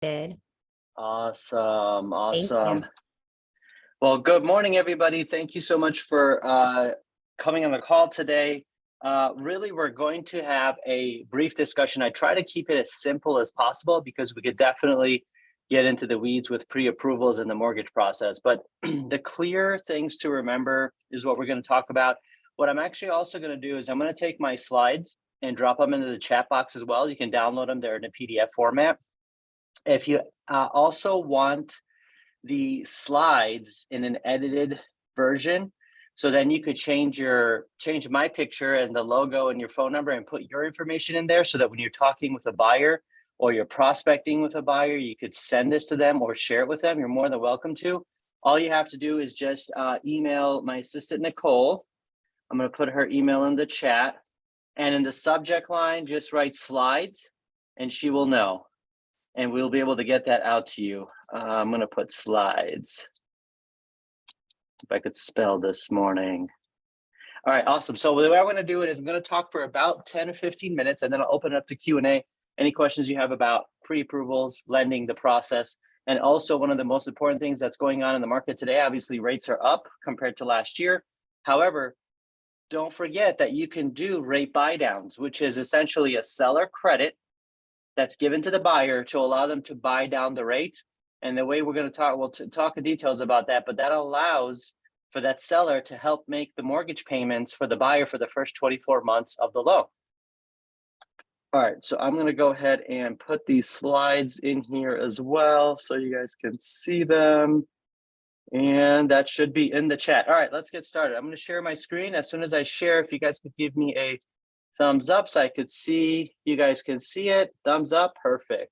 Did. Awesome. Thank you. Awesome. Well, good morning, everybody. Thank you so much for coming on the call today. Really, we're going to have a brief discussion. I try to keep it as simple as possible because we could definitely get into the weeds with pre-approvals and the mortgage process. But the clear things to remember is what we're going to talk about. What I'm actually also going to do is I'm going to take my slides and drop them into the chat box as well. You can download them. They're in a PDF format. If you also want the slides in an edited version, so then you could change my picture and the logo and your phone number and put your information in there so that when you're talking with a buyer or you're prospecting with a buyer, you could send this to them or share it with them. You're more than welcome to. All you have to do is just email my assistant, Nicole. I'm going to put her email in the chat. And in the subject line, just write slides and she will know. And we'll be able to get that out to you. I'm going to put slides. If I could spell this morning. All right, awesome. So the way I'm going to do it is I'm going to talk for about 10 or 15 minutes, and then I'll open it up to Q&A. Any questions you have about pre-approvals, lending, the process, and also one of the most important things that's going on in the market today, obviously rates are up compared to last year. However, don't forget that you can do rate buy downs, which is essentially a seller credit that's given to the buyer to allow them to buy down the rate. And the way we're going to talk, we'll talk in details about that, but that allows for that seller to help make the mortgage payments for the buyer for the first 24 months of the loan. All right, so I'm going to go ahead and put these slides in here as well so you guys can see them. And that should be in the chat. All right, let's get started. I'm going to share my screen. As soon as I share, if you guys could give me a thumbs up so I could see, you guys can see it. Thumbs up, perfect.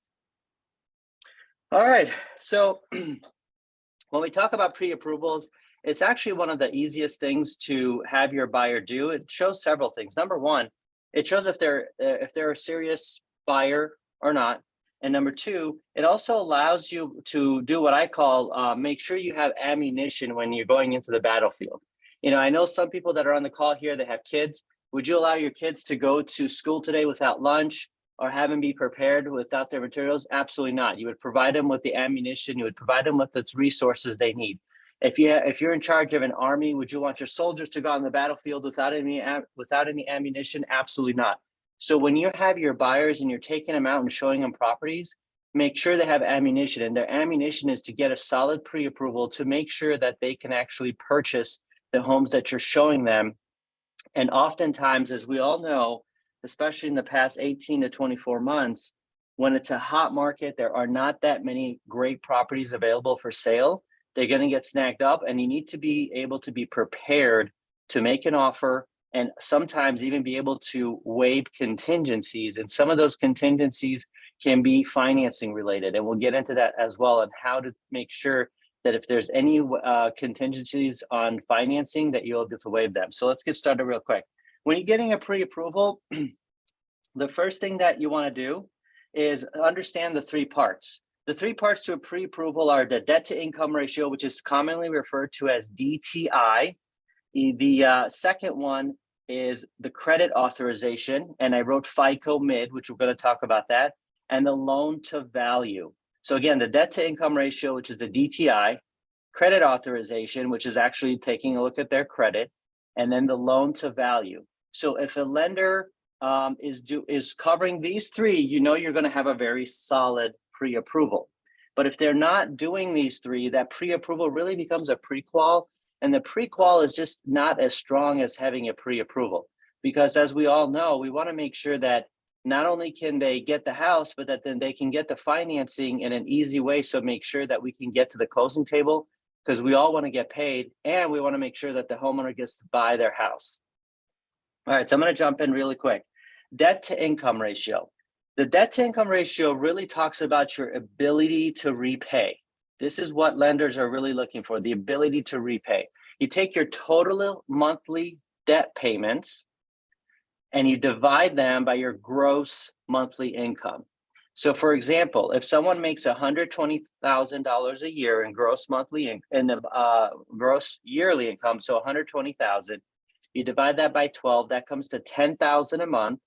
All right, so when we talk about pre-approvals, it's actually one of the easiest things to have your buyer do. It shows several things. Number one, it shows if they're a serious buyer or not. And number two, it also allows you to do what I call make sure you have ammunition when you're going into the battlefield. You know, I know some people that are on the call here that have kids. Would you allow your kids to go to school today without lunch or have them be prepared without their materials? Absolutely not. You would provide them with the ammunition. You would provide them with the resources they need. If you're in charge of an army, would you want your soldiers to go on the battlefield without any ammunition? Absolutely not. So when you have your buyers and you're taking them out and showing them properties, make sure they have ammunition. And their ammunition is to get a solid pre-approval to make sure that they can actually purchase the homes that you're showing them. And oftentimes, as we all know, especially in the past 18 to 24 months, when it's a hot market, there are not that many great properties available for sale. They're going to get snagged up, and you need to be able to be prepared to make an offer and sometimes even be able to waive contingencies. And some of those contingencies can be financing related. And we'll get into that as well, and how to make sure that if there's any contingencies on financing that you'll be able to waive them. So let's get started real quick. When you're getting a pre-approval, the first thing that you want to do is understand the three parts. The three parts to a pre-approval are the debt to income ratio, which is commonly referred to as DTI. The second one is the credit authorization, and I wrote FICO mid, which we're going to talk about that, and the loan to value. So again, the debt to income ratio, which is the DTI, credit authorization, which is actually taking a look at their credit, and then the loan to value. So if a lender is covering these three, you know you're going to have a very solid pre-approval. But if they're not doing these three, that pre-approval really becomes a pre-qual, and the pre-qual is just not as strong as having a pre-approval. Because as we all know, we want to make sure that not only can they get the house, but that then they can get the financing in an easy way. So make sure that we can get to the closing table, because we all want to get paid, and we want to make sure that the homeowner gets to buy their house. All right, so I'm going to jump in really quick. Debt to income ratio. The debt to income ratio really talks about your ability to repay. This is what lenders are really looking for, the ability to repay. You take your total monthly debt payments and you divide them by your gross monthly income. So for example, if someone makes $120,000 a year in gross monthly gross yearly income, so $120,000, you divide that by 12, that comes to $10,000 a month.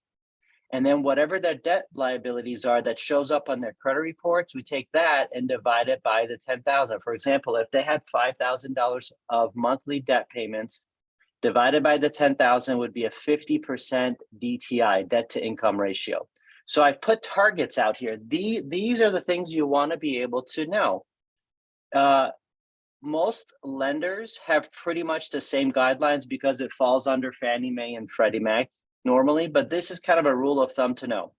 And then whatever their debt liabilities are that shows up on their credit reports, we take that and divide it by the 10,000. For example, if they had $5,000 of monthly debt payments, divided by the 10,000 would be a 50% DTI, debt to income ratio. So I put targets out here. These are the things you want to be able to know. Most lenders have pretty much the same guidelines because it falls under Fannie Mae and Freddie Mac normally, but this is kind of a rule of thumb to know.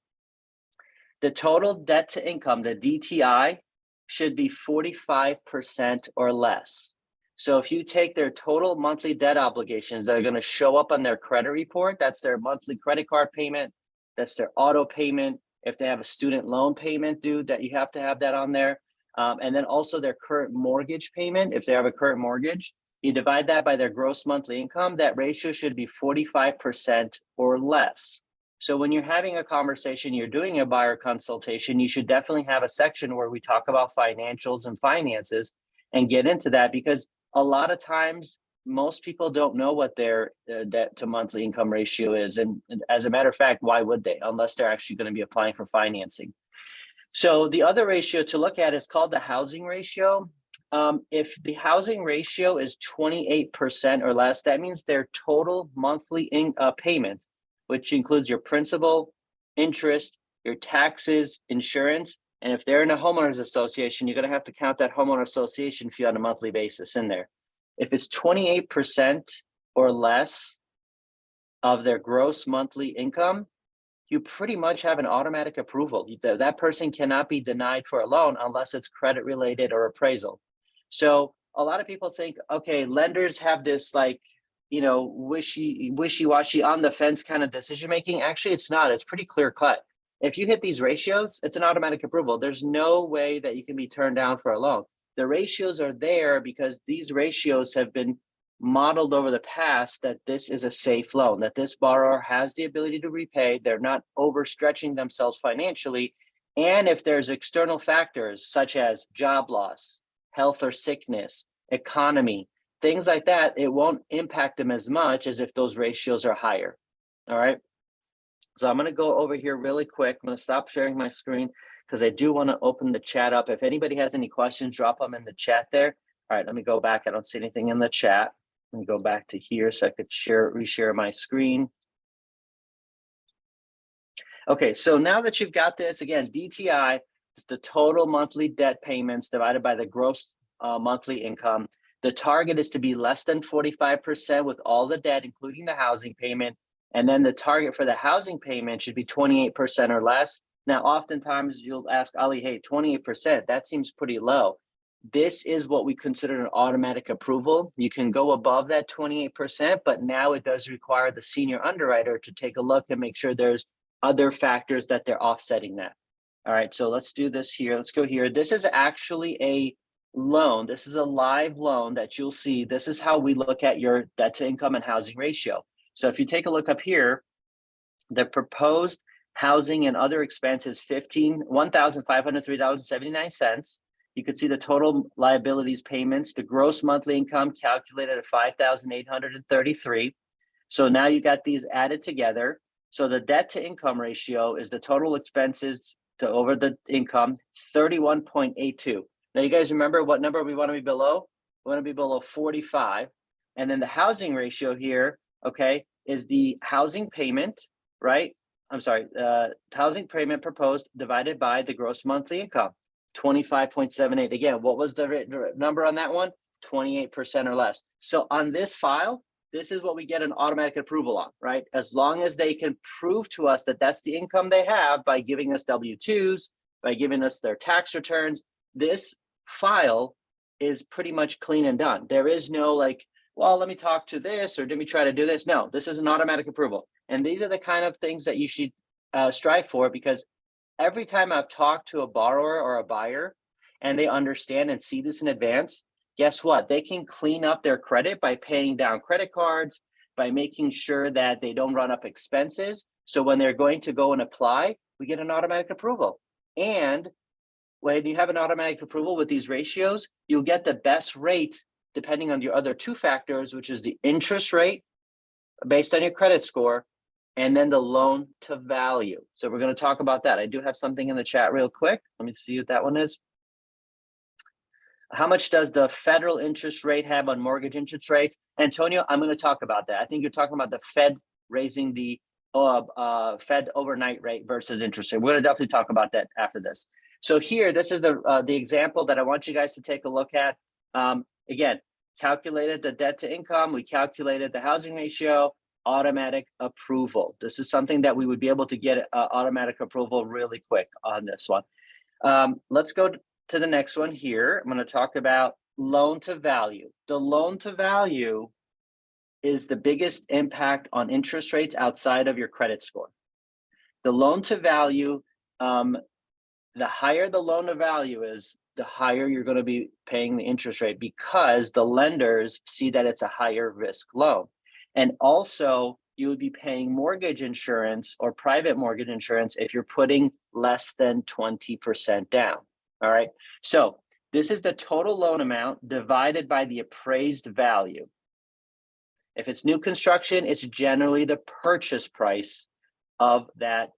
The total debt to income, the DTI, should be 45% or less. So if you take their total monthly debt obligations that are going to show up on their credit report, that's their monthly credit card payment, that's their auto payment. If they have a student loan payment due, that you have to have that on there. And then also their current mortgage payment, if they have a current mortgage, you divide that by their gross monthly income, that ratio should be 45% or less. So when you're having a conversation, you're doing a buyer consultation, you should definitely have a section where we talk about financials and finances and get into that, because a lot of times most people don't know what their debt to monthly income ratio is. And as a matter of fact, why would they, unless they're actually going to be applying for financing? So the other ratio to look at is called the housing ratio. If the housing ratio is 28% or less, that means their total monthly payment, which includes your principal, interest, your taxes, insurance, and if they're in a homeowners association, you're going to have to count that homeowner association fee on a monthly basis in there. If it's 28% or less of their gross monthly income, you pretty much have an automatic approval. That person cannot be denied for a loan unless it's credit related or appraisal. So a lot of people think, okay, lenders have this like, you know, wishy-washy on the fence kind of decision making. Actually, it's not. It's pretty clear cut. If you hit these ratios, it's an automatic approval. There's no way that you can be turned down for a loan. The ratios are there because these ratios have been modeled over the past that this is a safe loan, that this borrower has the ability to repay, they're not overstretching themselves financially. And if there's external factors such as job loss, health or sickness, economy, things like that, it won't impact them as much as if those ratios are higher. All right. So I'm going to go over here really quick. I'm going to stop sharing my screen because I do want to open the chat up. If anybody has any questions, drop them in the chat there. All right, let me go back. I don't see anything in the chat. Let me go back to here so I could reshare my screen. Okay, so now that you've got this, again, DTI is the total monthly debt payments divided by the gross monthly income. The target is to be less than 45% with all the debt, including the housing payment. And then the target for the housing payment should be 28% or less. Now, oftentimes you'll ask, Ali, hey, 28%, that seems pretty low. This is what we consider an automatic approval. You can go above that 28%, but now it does require the senior underwriter to take a look and make sure there's other factors that they're offsetting that. All right, so let's do this here. Let's go here. This is actually a loan. This is a live loan that you'll see. This is how we look at your debt to income and housing ratio. So if you take a look up here, the proposed housing and other expenses $1,503.79. You could see the total liabilities payments, the gross monthly income calculated at $5,833. So now you got these added together. So the debt to income ratio is the total expenses to over the income, 31.82. Now you guys remember what number we want to be below? We want to be below 45. And then the housing ratio here, okay, is the housing payment, right? I'm sorry, housing payment proposed divided by the gross monthly income, 25.78. Again, what was the number on that one? 28% or less. So on this file, this is what we get an automatic approval on, right? As long as they can prove to us that that's the income they have by giving us W-2s, by giving us their tax returns, this file is pretty much clean and done. There is no like, well, let me talk to this or let me try to do this. No, this is an automatic approval. And these are the kind of things that you should strive for, because every time I've talked to a borrower or a buyer and they understand and see this in advance, guess what? They can clean up their credit by paying down credit cards, by making sure that they don't run up expenses. So when they're going to go and apply, we get an automatic approval. And when you have an automatic approval with these ratios, you'll get the best rate depending on your other two factors, which is the interest rate based on your credit score and then the loan to value. So we're going to talk about that. I do have something in the chat real quick. Let me see what that one is. How much does the federal interest rate have on mortgage interest rates? Antonio, I'm going to talk about that. I think you're talking about the Fed raising the Fed overnight rate versus interest rate. We're going to definitely talk about that after this. So here, this is the example that I want you guys to take a look at. Again, calculated the debt to income. We calculated the housing ratio, automatic approval. This is something that we would be able to get automatic approval really quick on this one. Let's go to the next one here. I'm going to talk about loan to value. The loan to value is the biggest impact on interest rates outside of your credit score. The loan to value, the higher the loan to value is, the higher you're going to be paying the interest rate, because the lenders see that it's a higher risk loan. And also, you would be paying mortgage insurance or private mortgage insurance if you're putting less than 20% down. All right. So this is the total loan amount divided by the appraised value. If it's new construction, it's generally the purchase price of that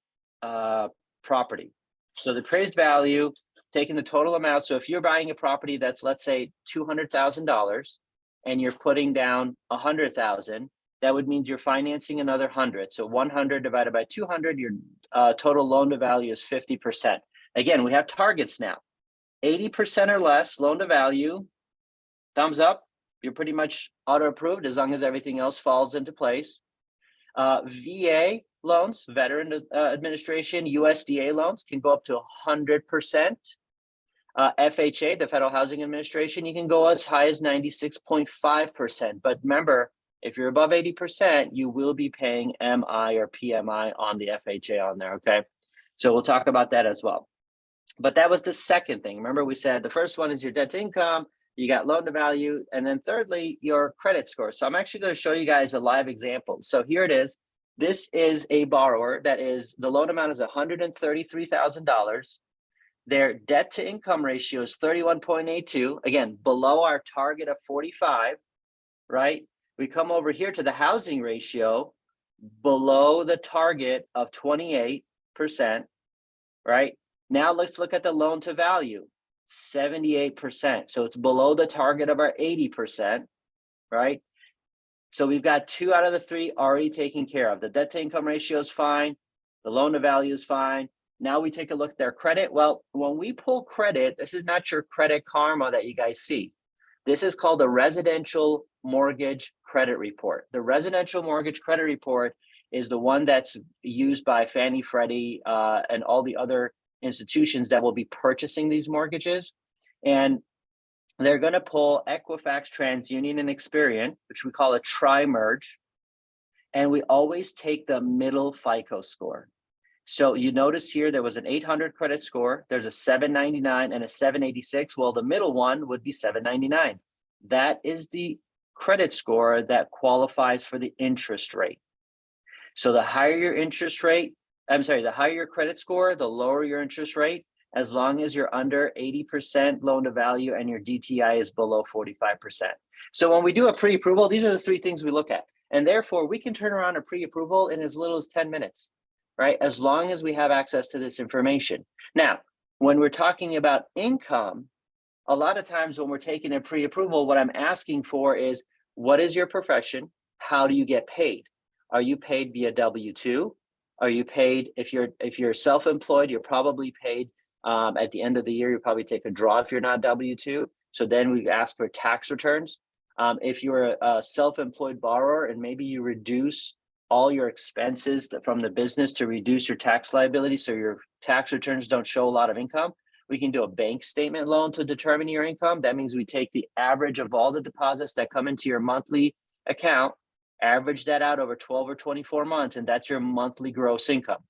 property. So the appraised value, taking the total amount. So if you're buying a property that's, let's say, $200,000 and you're putting down $100,000, that would mean you're financing another 100. So 100 divided by 200, your total loan to value is 50%. Again, we have targets now. 80% or less loan to value, thumbs up. You're pretty much auto approved as long as everything else falls into place. VA loans, Veteran Administration, USDA loans can go up to 100%. FHA, the Federal Housing Administration, you can go as high as 96.5%. But remember, if you're above 80%, you will be paying MI or PMI on the FHA on there, okay? So we'll talk about that as well. But that was the second thing. Remember, we said the first one is your debt to income, you got loan to value, and then thirdly, your credit score. So I'm actually going to show you guys a live example. So here it is. This is a borrower that is, the loan amount is $133,000. Their debt to income ratio is 31.82, again, below our target of 45, right? We come over here to the housing ratio, below the target of 28%, right? Now let's look at the loan to value, 78%. So it's below the target of our 80%, right? So we've got 2 out of the 3 already taken care of. The debt to income ratio is fine. The loan to value is fine. Now we take a look at their credit. Well, when we pull credit, this is not your Credit Karma that you guys see. This is called the Residential Mortgage Credit Report. The Residential Mortgage Credit Report is the one that's used by Fannie, Freddie, and all the other institutions that will be purchasing these mortgages. And they're going to pull Equifax, TransUnion, and Experian, which we call a tri-merge. And we always take the middle FICO score. So you notice here there was an 800 credit score, there's a 799 and a 786. Well, the middle one would be 799. That is the credit score that qualifies for the interest rate. So the higher your interest rate, the higher your credit score, the lower your interest rate, as long as you're under 80% loan to value and your DTI is below 45%. So when we do a pre-approval, these are the 3 things we look at. And therefore, we can turn around a pre-approval in as little as 10 minutes, right? As long as we have access to this information. Now, when we're talking about income, a lot of times when we're taking a pre-approval, what I'm asking for is, what is your profession? How do you get paid? Are you paid via W-2? Are you paid, if you're self-employed, you're probably paid at the end of the year, you probably take a draw if you're not W-2. So then we ask for tax returns. If you're a self-employed borrower and maybe you reduce all your expenses from the business to reduce your tax liability, so your tax returns don't show a lot of income, we can do a bank statement loan to determine your income. That means we take the average of all the deposits that come into your monthly account, average that out over 12 or 24 months, and that's your monthly gross income.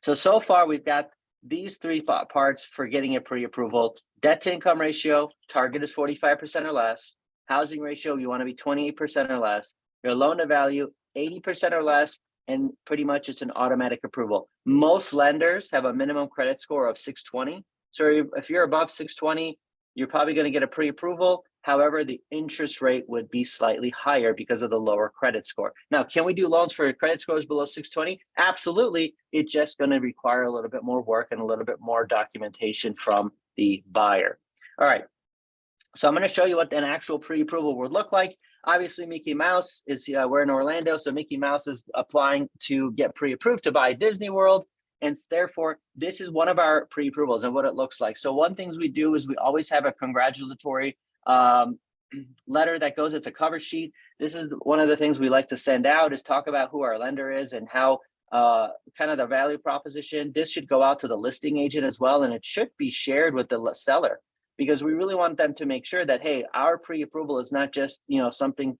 So far we've got these 3 parts for getting a pre-approval. Debt to income ratio, target is 45% or less. Housing ratio, you want to be 28% or less. Your loan to value, 80% or less, and pretty much it's an automatic approval. Most lenders have a minimum credit score of 620. So if you're above 620, you're probably going to get a pre-approval. However, the interest rate would be slightly higher because of the lower credit score. Now, can we do loans for credit scores below 620? Absolutely. It's just going to require a little bit more work and a little bit more documentation from the buyer. All right. So I'm going to show you what an actual pre-approval would look like. Obviously, Mickey Mouse is, we're in Orlando, so Mickey Mouse is applying to get pre-approved to buy Disney World. And therefore, this is one of our pre-approvals and what it looks like. So one things we do is we always have a congratulatory letter that goes, it's a cover sheet. This is one of the things we like to send out, is talk about who our lender is and how kind of the value proposition. This should go out to the listing agent as well, and it should be shared with the seller, because we really want them to make sure that, hey, our pre-approval is not just, something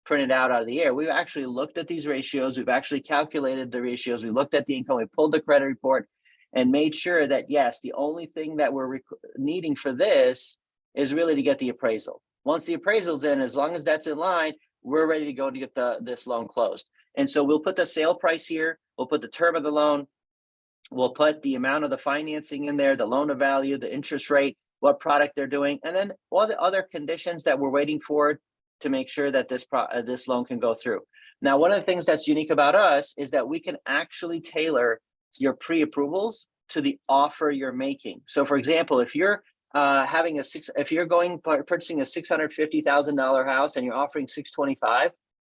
printed out of the air. We've actually looked at these ratios. We've actually calculated the ratios. We looked at the income. We pulled the credit report and made sure that, yes, the only thing that we're needing for this is really to get the appraisal. Once the appraisal's in, as long as that's in line, we're ready to go to get this loan closed. And so we'll put the sale price here. We'll put the term of the loan. We'll put the amount of the financing in there, the loan to value, the interest rate, what product they're doing, and then all the other conditions that we're waiting for to make sure that this loan can go through. Now, one of the things that's unique about us is that we can actually tailor your pre-approvals to the offer you're making. So, for example, if you're purchasing a $650,000 house and you're offering $625,000,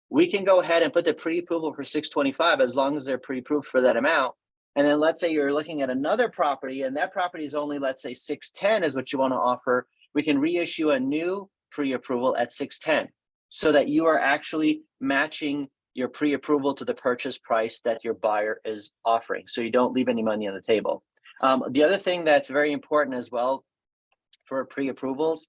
we can go ahead and put the pre-approval for $625,000 as long as they're pre-approved for that amount. And then let's say you're looking at another property and that property is only, let's say $610,000 is what you want to offer. We can reissue a new pre-approval at $610,000 so that you are actually matching your pre-approval to the purchase price that your buyer is offering, so you don't leave any money on the table. The other thing that's very important as well for pre-approvals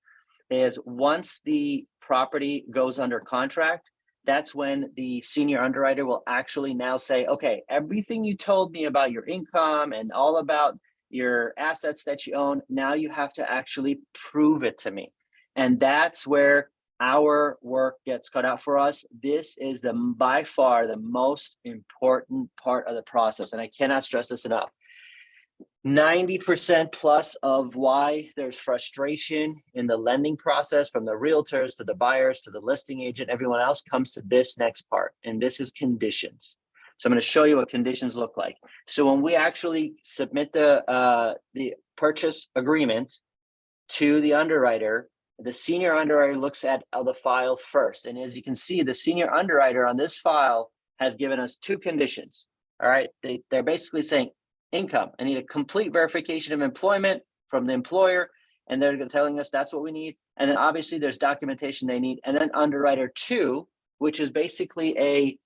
is once the property goes under contract, that's when the senior underwriter will actually now say, okay, everything you told me about your income and all about your assets that you own, now you have to actually prove it to me. And that's where our work gets cut out for us. This is by far the most important part of the process. And I cannot stress this enough. 90% plus of why there's frustration in the lending process, from the realtors to the buyers to the listing agent, everyone else, comes to this next part, and this is conditions. So I'm going to show you what conditions look like. So when we actually submit the purchase agreement to the underwriter, the senior underwriter looks at the file first. And as you can see, the senior underwriter on this file has given us two conditions. All right, they're basically saying, income, I need a complete verification of employment from the employer, and they're telling us that's what we need. And then obviously there's documentation they need. And then underwriter 2, which is basically a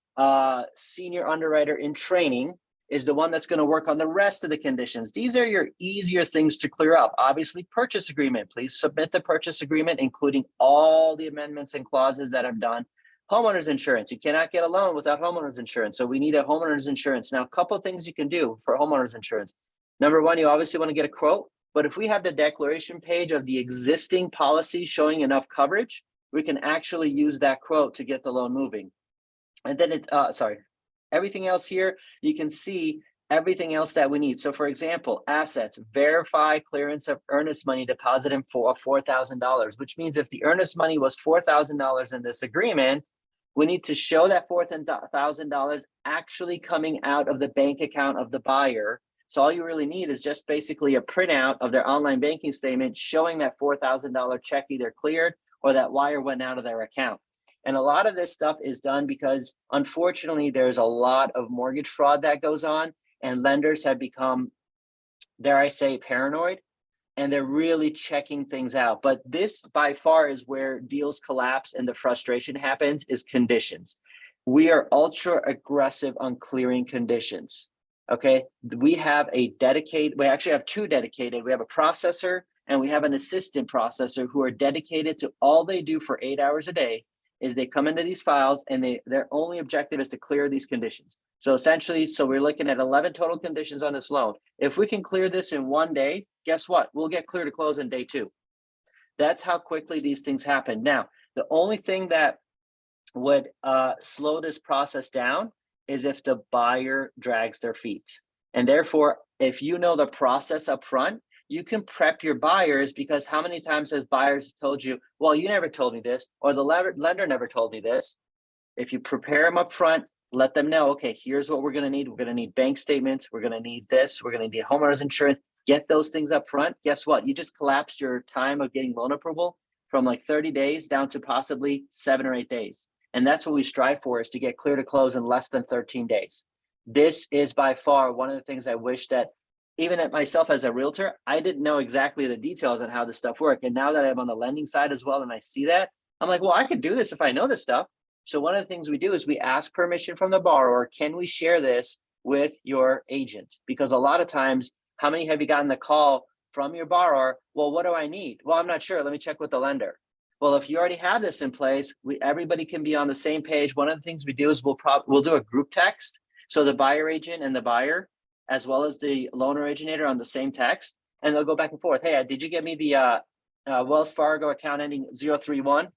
senior underwriter in training, is the one that's going to work on the rest of the conditions. These are your easier things to clear up. Obviously, purchase agreement. Please submit the purchase agreement, including all the amendments and clauses that I've done. Homeowners insurance. You cannot get a loan without homeowners insurance. So we need a homeowners insurance. Now, a couple of things you can do for homeowners insurance. Number one, you obviously want to get a quote, but if we have the declaration page of the existing policy showing enough coverage, we can actually use that quote to get the loan moving. And then everything else here, you can see everything else that we need. So for example, assets, verify clearance of earnest money deposited for $4,000, which means if the earnest money was $4,000 in this agreement, we need to show that $4,000 actually coming out of the bank account of the buyer. So all you really need is just basically a printout of their online banking statement showing that $4,000 check either cleared or that wire went out of their account. And a lot of this stuff is done because, unfortunately, there's a lot of mortgage fraud that goes on, and lenders have become, dare I say, paranoid, and they're really checking things out. But this by far is where deals collapse and the frustration happens, is conditions. We are ultra aggressive on clearing conditions. Okay, we have we actually have two dedicated. We have a processor and we have an assistant processor who are dedicated to, all they do for 8 hours a day is they come into these files and their only objective is to clear these conditions. So essentially, we're looking at 11 total conditions on this loan. If we can clear this in one day, guess what? We'll get clear to close in day 2. That's how quickly these things happen. Now, the only thing that would slow this process down is if the buyer drags their feet. And therefore, if you know the process up front, you can prep your buyers, because how many times has buyers told you, well, you never told me this, or the lender never told me this. If you prepare them up front, let them know, okay, here's what we're going to need. We're going to need bank statements. We're going to need this. We're going to need homeowners insurance. Get those things up front. Guess what? You just collapsed your time of getting loan approval from like 30 days down to possibly 7 or 8 days. And that's what we strive for, is to get clear to close in less than 13 days. This is by far one of the things I wish that, even at myself as a realtor, I didn't know exactly the details on how this stuff worked. And now that I'm on the lending side as well, and I see that, I'm like, well, I could do this if I know this stuff. So one of the things we do is we ask permission from the borrower. Can we share this with your agent? Because a lot of times, how many have you gotten the call from your borrower? Well, what do I need? Well, I'm not sure. Let me check with the lender. Well, if you already have this in place, everybody can be on the same page. One of the things we do is we'll do a group text. So the buyer agent and the buyer, as well as the loan originator, on the same text, and they'll go back and forth. Hey, did you get me the Wells Fargo account ending 031?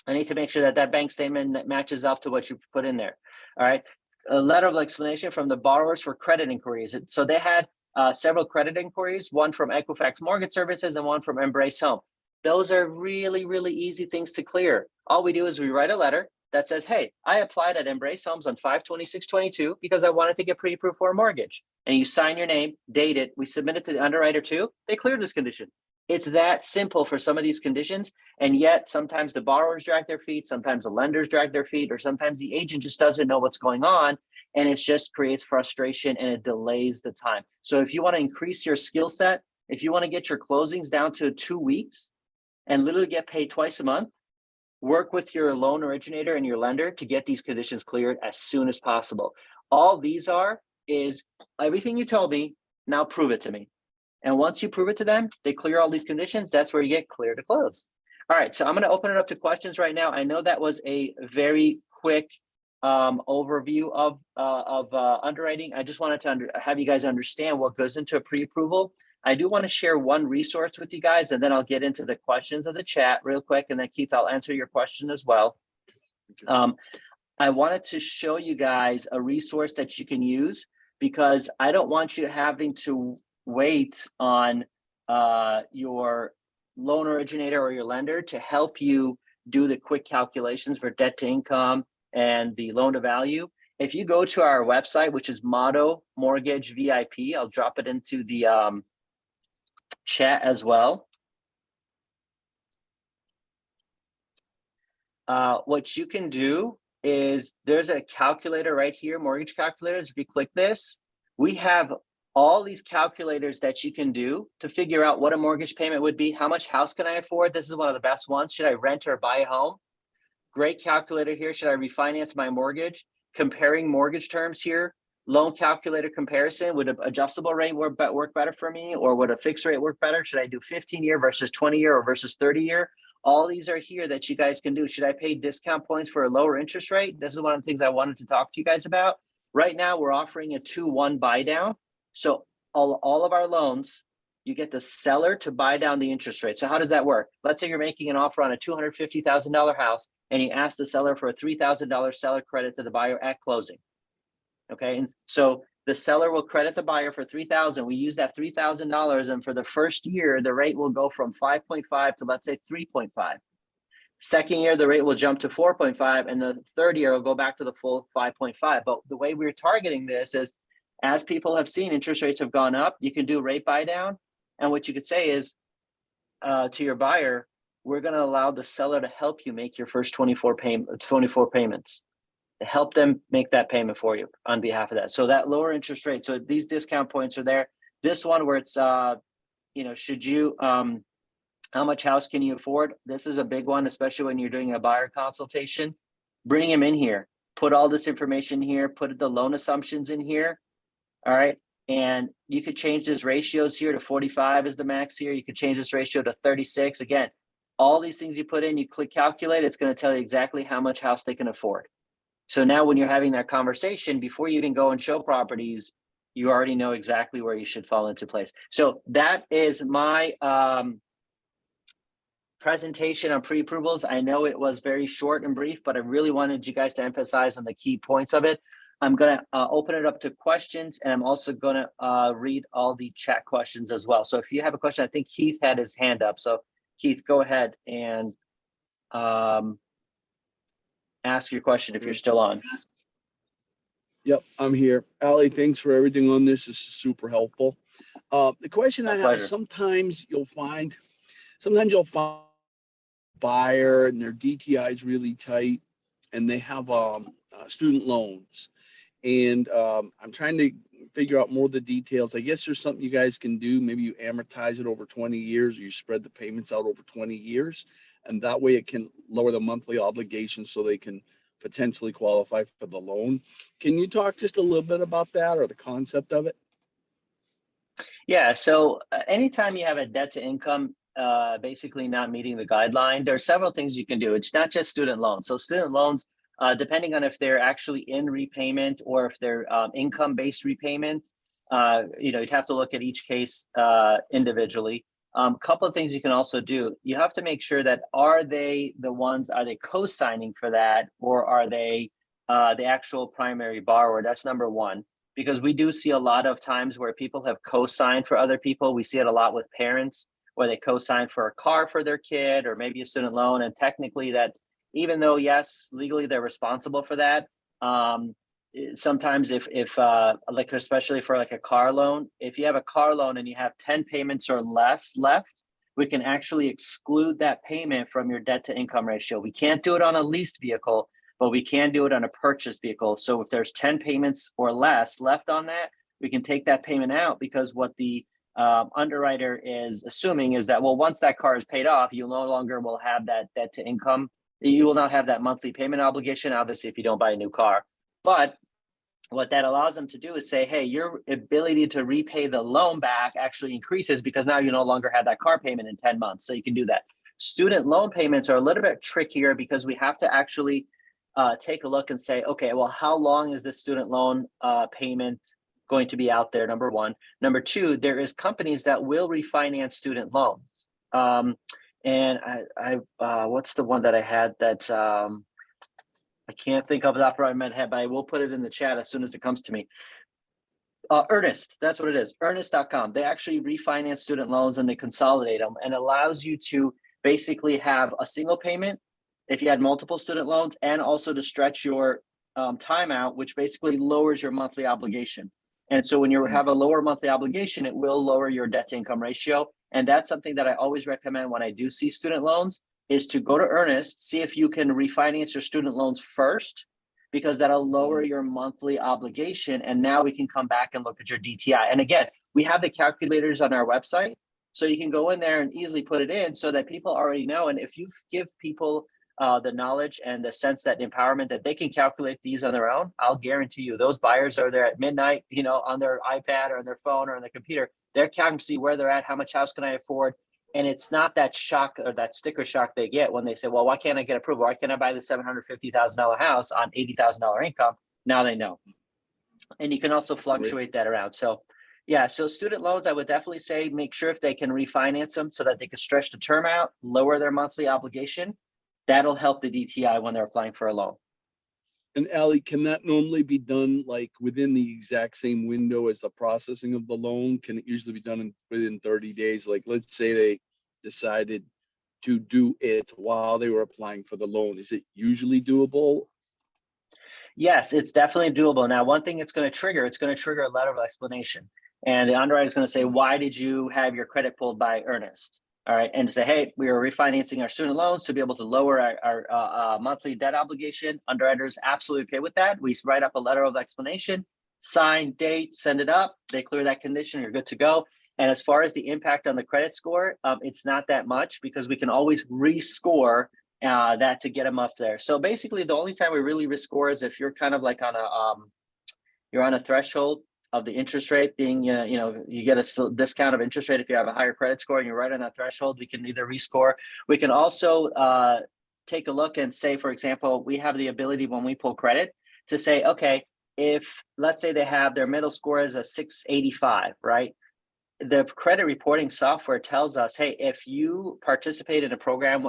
I need to make sure that that bank statement that matches up to what you put in there. All right. A letter of explanation from the borrowers for credit inquiries. So they had several credit inquiries, one from Equifax Mortgage Services and one from Embrace Home. Those are really, really easy things to clear. All we do is we write a letter that says, hey, I applied at Embrace Homes on 5/26/22 because I wanted to get pre-approved for a mortgage. And you sign your name, date it, we submit it to the underwriter too, they cleared this condition. It's that simple for some of these conditions. And yet sometimes the borrowers drag their feet, sometimes the lenders drag their feet, or sometimes the agent just doesn't know what's going on. And it just creates frustration and it delays the time. So if you want to increase your skill set, if you want to get your closings down to 2 weeks and literally get paid twice a month, work with your loan originator and your lender to get these conditions cleared as soon as possible. All these is everything you told me, now prove it to me. And once you prove it to them, they clear all these conditions. That's where you get clear to close. All right, so I'm going to open it up to questions right now. I know that was a very quick overview of underwriting. I just wanted to have you guys understand what goes into a pre-approval. I do want to share one resource with you guys, and then I'll get into the questions of the chat real quick. And then Keith, I'll answer your question as well. I wanted to show you guys a resource that you can use, because I don't want you having to wait on your loan originator or your lender to help you do the quick calculations for debt to income and the loan to value. If you go to our website, which is Motto Mortgage VIP, I'll drop it into the chat as well. What you can do is there's a calculator right here, mortgage calculators. If you click this, we have all these calculators that you can do to figure out what a mortgage payment would be. How much house can I afford? This is one of the best ones. Should I rent or buy a home? Great calculator here. Should I refinance my mortgage? Comparing mortgage terms here. Loan calculator comparison. Would an adjustable rate work better for me, or would a fixed rate work better? Should I do 15-year versus 20-year or versus 30-year? All these are here that you guys can do. Should I pay discount points for a lower interest rate? This is one of the things I wanted to talk to you guys about. Right now, we're offering a 2-1 buy down. So all of our loans, you get the seller to buy down the interest rate. So how does that work? Let's say you're making an offer on a $250,000 house and you ask the seller for a $3,000 seller credit to the buyer at closing. Okay, and so the seller will credit the buyer for $3,000. We use that $3,000, and for the first year, the rate will go from 5.5 to, let's say, 3.5. Second year, the rate will jump to 4.5, and the third year will go back to the full 5.5. But the way we're targeting this is, as people have seen, interest rates have gone up. You can do rate buy down, and what you could say is to your buyer, we're going to allow the seller to help you make your first 24 payments. To help them make that payment for you on behalf of that. So that lower interest rate. So these discount points are there. This one where it's, should you, how much house can you afford? This is a big one, especially when you're doing a buyer consultation. Bring him in here. Put all this information here. Put the loan assumptions in here. All right. And you could change this ratios here to 45 is the max here. You could change this ratio to 36. Again, all these things you put in, you click calculate, it's going to tell you exactly how much house they can afford. So now when you're having that conversation, before you even go and show properties, you already know exactly where you should fall into place. So that is my presentation on pre-approvals. I know it was very short and brief, but I really wanted you guys to emphasize on the key points of it. I'm going to open it up to questions, and I'm also going to read all the chat questions as well. So if you have a question, I think Keith had his hand up. So Keith, go ahead and ask your question if you're still on. Yep, I'm here. Ali, thanks for everything on this. This is super helpful. The question I have is sometimes you'll find buyer and their DTI is really tight and they have student loans. And I'm trying to figure out more of the details. I guess there's something you guys can do. Maybe you amortize it over 20 years or you spread the payments out over 20 years. And that way it can lower the monthly obligation so they can potentially qualify for the loan. Can you talk just a little bit about that or the concept of it? Yeah, so anytime you have a debt to income basically not meeting the guideline, there are several things you can do. It's not just student loans. So student loans, depending on if they're actually in repayment or if they're income-based repayment, you'd have to look at each case individually. Couple of things you can also do. You have to make sure that are they co-signing for that, or are they the actual primary borrower? That's number one, because we do see a lot of times where people have co-signed for other people. We see it a lot with parents where they co-sign for a car for their kid or maybe a student loan. And technically that, even though yes, legally they're responsible for that, sometimes if like, especially for like a car loan, if you have a car loan and you have 10 payments or less left, we can actually exclude that payment from your debt to income ratio. We can't do it on a leased vehicle, but we can do it on a purchased vehicle. So if there's 10 payments or less left on that, we can take that payment out, because what the underwriter is assuming is that, well, once that car is paid off, you no longer will have that debt to income. You will not have that monthly payment obligation, obviously, if you don't buy a new car. But what that allows them to do is say, hey, your ability to repay the loan back actually increases because now you no longer have that car payment in 10 months. So you can do that. Student loan payments are a little bit trickier because we have to actually take a look and say, okay, well, how long is this student loan payment going to be out there? Number one. Number two, there is companies that will refinance student loans. And I what's the one that I had that I can't think of it off the top of my head, but I will put it in the chat as soon as it comes to me. Earnest, that's what it is, earnest.com. They actually refinance student loans and they consolidate them, and allows you to basically have a single payment if you had multiple student loans, and also to stretch your time out, which basically lowers your monthly obligation. And so when you have a lower monthly obligation, it will lower your debt to income ratio. And that's something that I always recommend when I do see student loans, is to go to Earnest, see if you can refinance your student loans first, because that'll lower your monthly obligation. And now we can come back and look at your DTI. And again, we have the calculators on our website, so you can go in there and easily put it in so that people already know. And if you give people the knowledge and the sense, that empowerment, that they can calculate these on their own, I'll guarantee you those buyers are there at midnight, on their iPad or on their phone or on their computer. They're counting to see where they're at, how much house can I afford. And it's not that shock or that sticker shock they get when they say, well, why can't I get approval? Why can't I buy the $750,000 house on $80,000 income? Now they know. And you can also fluctuate that around. So yeah, so student loans, I would definitely say make sure if they can refinance them so that they can stretch the term out, lower their monthly obligation. That'll help the DTI when they're applying for a loan. And Ali, can that normally be done like within the exact same window as the processing of the loan? Can it usually be done within 30 days? Like, let's say they decided to do it while they were applying for the loan. Is it usually doable? Yes, it's definitely doable. Now, one thing it's going to trigger a letter of explanation. And the underwriter is going to say, why did you have your credit pulled by Earnest? All right. And say, hey, we are refinancing our student loans to be able to lower our monthly debt obligation. Underwriters absolutely okay with that. We write up a letter of explanation, sign, date, send it up. They clear that condition. You're good to go. And as far as the impact on the credit score, it's not that much, because we can always rescore that to get them up there. So basically, the only time we really rescore is if you're kind of like on you're on a threshold of the interest rate being, you get a discount of interest rate if you have a higher credit score and you're right on that threshold. We can either rescore. We can also take a look and say, for example, we have the ability when we pull credit to say, okay, if let's say they have their middle score is a 685, right? The credit reporting software tells us, hey, if you participate in a program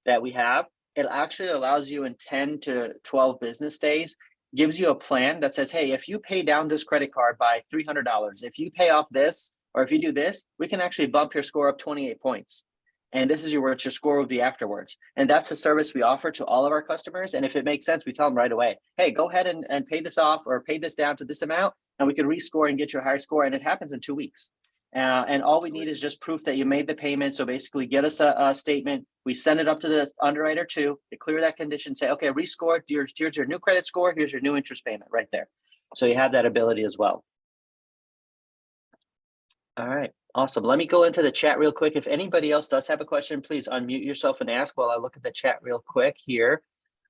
that we have, it actually allows you in 10 to 12 business days, gives you a plan that says, hey, if you pay down this credit card by $300, if you pay off this, or if you do this, we can actually bump your score up 28 points. And this is what your score will be afterwards. And that's the service we offer to all of our customers. And if it makes sense, we tell them right away, hey, go ahead and pay this off or pay this down to this amount, and we can rescore and get you a higher score. And it happens in 2 weeks. And all we need is just proof that you made the payment. So basically get us a statement. We send it up to the underwriter to clear that condition, say, okay, rescore, here's your new credit score, here's your new interest payment right there. So you have that ability as well. All right, awesome. Let me go into the chat real quick. If anybody else does have a question, please unmute yourself and ask while I look at the chat real quick here.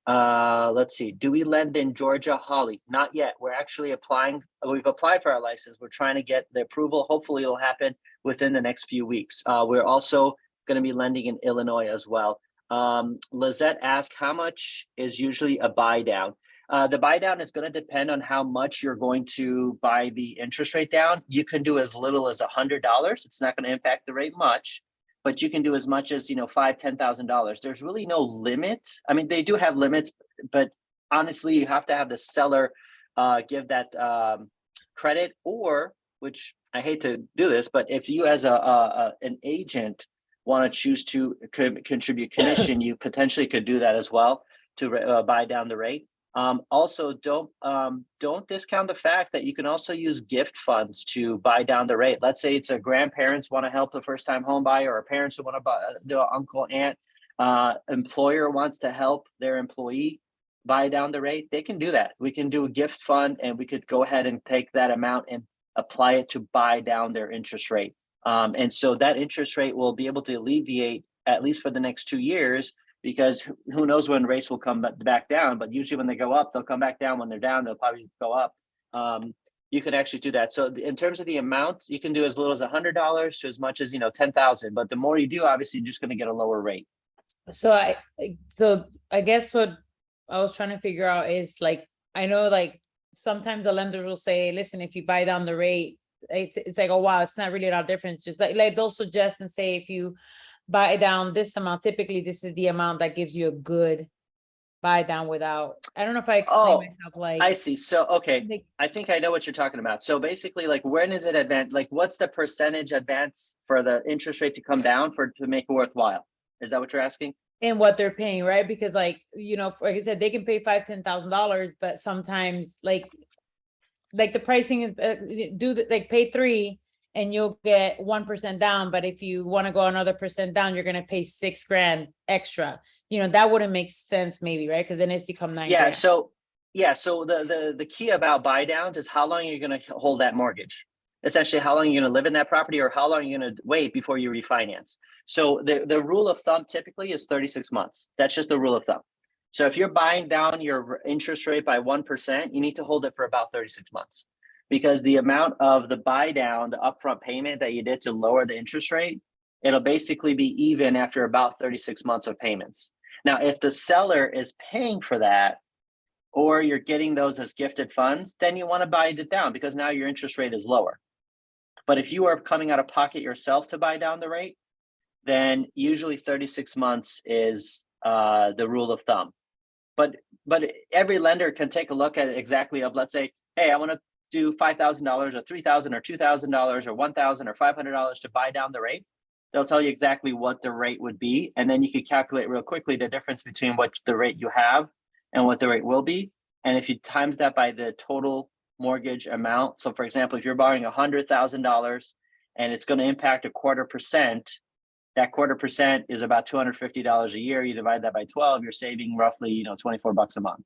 Let's see. Do we lend in Georgia? Holly? Not yet. We're actually applying. We've applied for our license. We're trying to get the approval. Hopefully it'll happen within the next few weeks. We're also going to be lending in Illinois as well. Lizette asked, how much is usually a buy down? The buy down is going to depend on how much you're going to buy the interest rate down. You can do as little as $100. It's not going to impact the rate much, but you can do as much as, $5,000, $10,000. There's really no limit. I mean, they do have limits, but honestly, you have to have the seller give that credit, or, which I hate to do this, but if you as an agent want to choose to contribute commission, you potentially could do that as well to buy down the rate. Also, don't discount the fact that you can also use gift funds to buy down the rate. Let's say it's a grandparents want to help the first-time home buyer, or parents who want to do an uncle, aunt, employer wants to help their employee buy down the rate. They can do that. We can do a gift fund, and we could go ahead and take that amount and apply it to buy down their interest rate. And so that interest rate will be able to alleviate, at least for the next 2 years, because who knows when rates will come back down, but usually when they go up, they'll come back down. When they're down, they'll probably go up. You can actually do that. So in terms of the amount, you can do as little as $100 to as much as, 10,000, but the more you do, obviously you're just going to get a lower rate. So I guess what I was trying to figure out is, like, I know, like, sometimes the lender will say, listen, if you buy down the rate, it's like, oh, wow, it's not really a lot of difference. Just like they'll suggest and say, if you buy down this amount, typically this is the amount that gives you a good buy down without, I don't know if I explain myself, like. I see. So, okay. I think I know what you're talking about. So basically, like, when is it advance? Like, what's the percentage advance for the interest rate to come down to make it worthwhile? Is that what you're asking? And what they're paying, right? Because, like, like I said, they can pay $5,000, $10,000, but sometimes like the pricing is pay 3 and you'll get 1% down. But if you want to go another % down, you're going to pay $6,000 extra. That wouldn't make sense, maybe, right? Because then it's become $9,000. Yeah. So the key about buy downs is how long you're going to hold that mortgage. Essentially, how long you're going to live in that property, or how long you're going to wait before you refinance. So the rule of thumb typically is 36 months. That's just the rule of thumb. So if you're buying down your interest rate by 1%, you need to hold it for about 36 months. Because the amount of the buy down, the upfront payment that you did to lower the interest rate, it'll basically be even after about 36 months of payments. Now, if the seller is paying for that, or you're getting those as gifted funds, then you want to buy it down, because now your interest rate is lower. But if you are coming out of pocket yourself to buy down the rate, then usually 36 months is the rule of thumb. But every lender can take a look at exactly of, let's say, hey, I want to do $5,000 or $3,000 or $2,000 or $1,000 or $500 to buy down the rate. They'll tell you exactly what the rate would be, and then you can calculate real quickly the difference between what the rate you have and what the rate will be. And if you times that by the total mortgage amount, so for example, if you're borrowing $100,000 and it's going to impact 0.25%, that 0.25% is about $250 a year. You divide that by 12, you're saving roughly, $24 a month.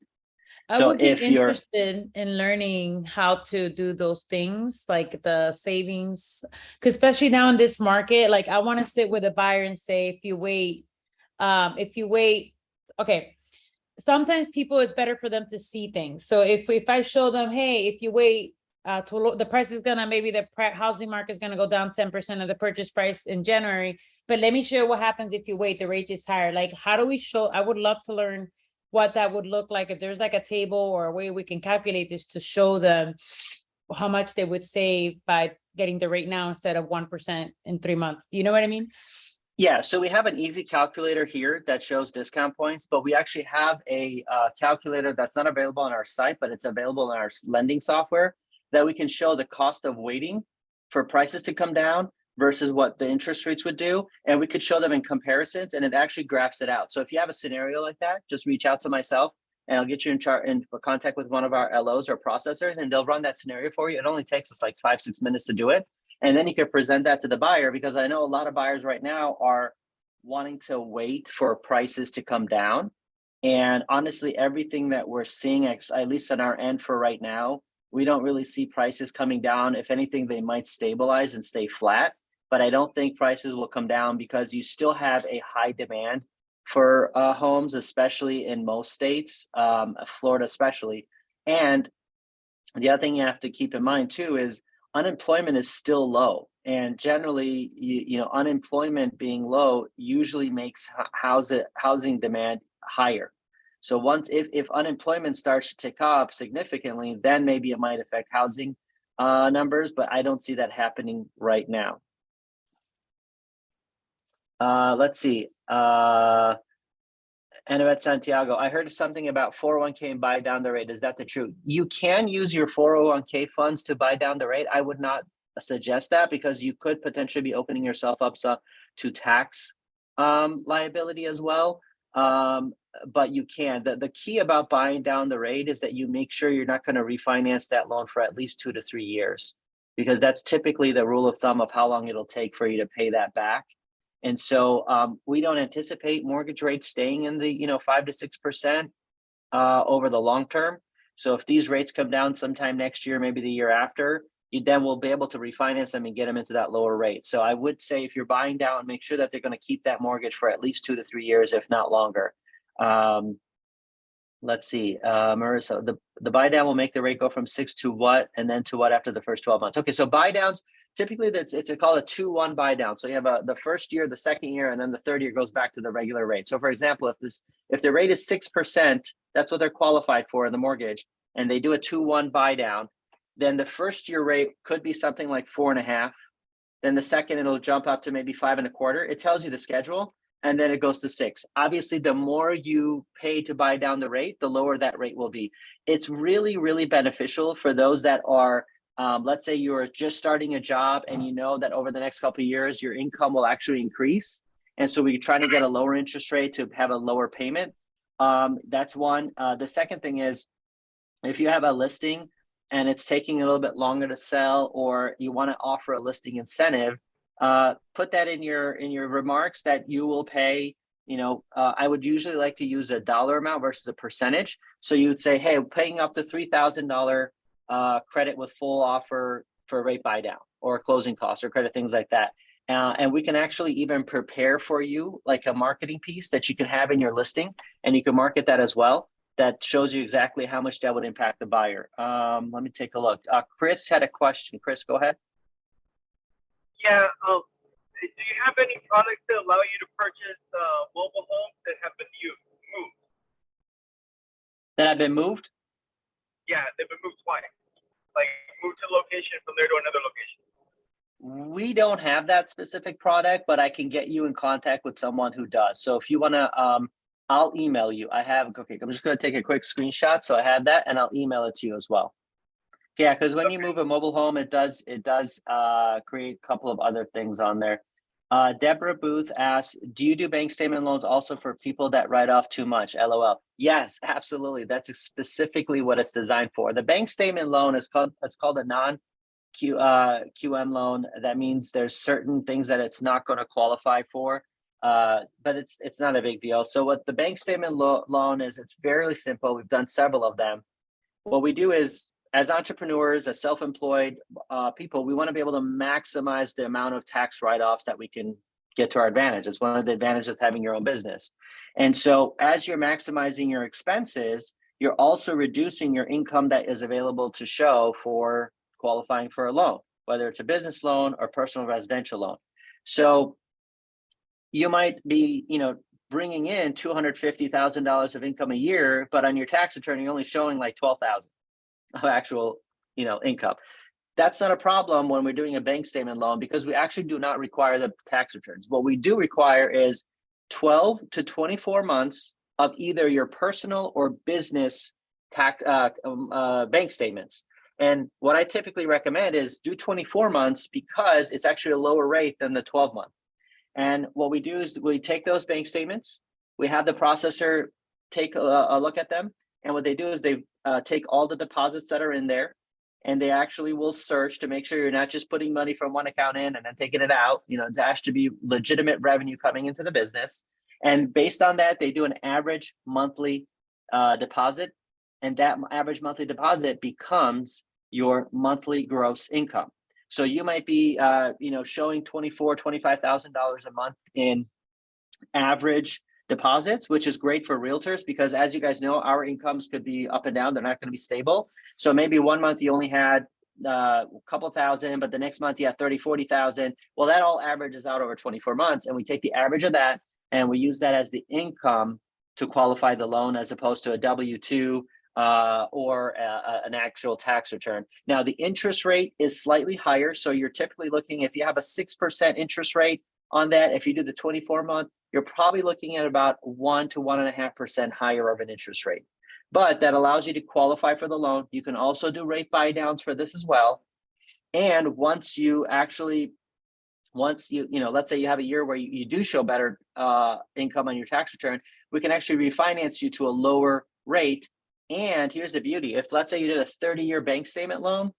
I would be interested in learning how to do those things, like the savings, because especially now in this market, like, I want to sit with a buyer and say, if you wait, okay. Sometimes people, it's better for them to see things. So if I show them, hey, if you wait, the price is maybe the housing market is gonna go down 10% of the purchase price in January. But let me show you what happens if you wait, the rate is higher. Like, how do we show? I would love to learn what that would look like, if there's like a table or a way we can calculate this to show them how much they would save by getting the rate now instead of 1% in 3 months. You know what I mean? Yeah, so we have an easy calculator here that shows discount points, but we actually have a calculator that's not available on our site, but it's available in our lending software that we can show the cost of waiting for prices to come down versus what the interest rates would do. And we could show them in comparisons, and it actually graphs it out. So if you have a scenario like that, just reach out to myself and I'll get you in contact with one of our LOs or processors, and they'll run that scenario for you. It only takes us like 5-6 minutes to do it. And then you can present that to the buyer, because I know a lot of buyers right now are wanting to wait for prices to come down. And honestly, everything that we're seeing, at least on our end for right now, we don't really see prices coming down. If anything, they might stabilize and stay flat. But I don't think prices will come down because you still have a high demand for homes, especially in most states, Florida especially. And the other thing you have to keep in mind too is unemployment is still low, and generally, unemployment being low usually makes housing demand higher. So once if unemployment starts to tick up significantly, then maybe it might affect housing numbers, but I don't see that happening right now. Let's see. Annabeth Santiago, I heard something about 401k and buy down the rate. Is that the truth? You can use your 401k funds to buy down the rate. I would not suggest that, because you could potentially be opening yourself up to tax liability as well. But you can. The key about buying down the rate is that you make sure you're not going to refinance that loan for at least 2 to 3 years, because that's typically the rule of thumb of how long it'll take for you to pay that back. And so we don't anticipate mortgage rates staying in the 5 to 6% over the long term. So if these rates come down sometime next year, maybe the year after, you then will be able to refinance them and get them into that lower rate. So I would say if you're buying down, make sure that they're going to keep that mortgage for at least 2 to 3 years, if not longer. Let's see, Marissa, the buy down will make the rate go from 6 to what, and then to what after the first 12 months. Okay, so buy downs, typically it's called a 2-1 buy down. So you have the first year, the second year, and then the third year goes back to the regular rate. So for example, if the rate is 6%, that's what they're qualified for in the mortgage, and they do a 2-1 buy down, then the first year rate could be something like 4.5. Then the second, it'll jump up to maybe 5.25. It tells you the schedule. And then it goes to 6. Obviously, the more you pay to buy down the rate, the lower that rate will be. It's really, really beneficial for those that are, let's say you're just starting a job and you know that over the next couple of years, your income will actually increase. And so we're trying to get a lower interest rate to have a lower payment. That's one. The second thing is, if you have a listing and it's taking a little bit longer to sell, or you want to offer a listing incentive, put that in your remarks that you will pay. I would usually like to use a dollar amount versus a percentage. So you would say, hey, I'm paying up to $3,000 credit with full offer for rate buy down, or closing costs or credit, things like that. And we can actually even prepare for you like a marketing piece that you can have in your listing, and you can market that as well. That shows you exactly how much that would impact the buyer. Let me take a look. Chris had a question. Chris, go ahead. Yeah, do you have any products that allow you to purchase mobile homes that have been moved? That have been moved? Yeah, they've been moved twice. Like moved to location from there to another location. We don't have that specific product, but I can get you in contact with someone who does. So if you want to, I'll email you. I'm just going to take a quick screenshot. So I have that, and I'll email it to you as well. Yeah, because when you move a mobile home, it does create a couple of other things on there. Deborah Booth asks, do you do bank statement loans also for people that write off too much? LOL. Yes, absolutely. That's specifically what it's designed for. The bank statement loan is called a non-QM loan. That means there's certain things that it's not going to qualify for, but it's not a big deal. So what the bank statement loan is, it's fairly simple. We've done several of them. What we do is, as entrepreneurs, as self-employed people, we want to be able to maximize the amount of tax write-offs that we can get to our advantage. It's one of the advantages of having your own business. And so as you're maximizing your expenses, you're also reducing your income that is available to show for qualifying for a loan, whether it's a business loan or personal residential loan. So you might be, bringing in $250,000 of income a year, but on your tax return, you're only showing like $12,000 of actual, income. That's not a problem when we're doing a bank statement loan because we actually do not require the tax returns. What we do require is 12 to 24 months of either your personal or business tax bank statements. And what I typically recommend is do 24 months because it's actually a lower rate than the 12 month. And what we do is we take those bank statements, we have the processor take a look at them. And what they do is they take all the deposits that are in there, and they actually will search to make sure you're not just putting money from one account in and then taking it out. You know, there has to be legitimate revenue coming into the business. And based on that, they do an average monthly deposit, and that average monthly deposit becomes your monthly gross income. So you might be, showing $25,000 a month in average deposits, which is great for realtors because, as you guys know, our incomes could be up and down. They're not going to be stable. So maybe one month you only had a couple thousand, but the next month you had 30, 40,000. Well, that all averages out over 24 months. And we take the average of that and we use that as the income to qualify the loan as opposed to a W-2 or an actual tax return. Now, the interest rate is slightly higher. So you're typically looking, if you have a 6% interest rate on that, if you do the 24 month, you're probably looking at about 1 to 1.5% higher of an interest rate. But that allows you to qualify for the loan. You can also do rate buy downs for this as well. And once you, let's say you have a year where you do show better income on your tax return, we can actually refinance you to a lower rate. And here's the beauty. If let's say you did a 30-year bank statement loan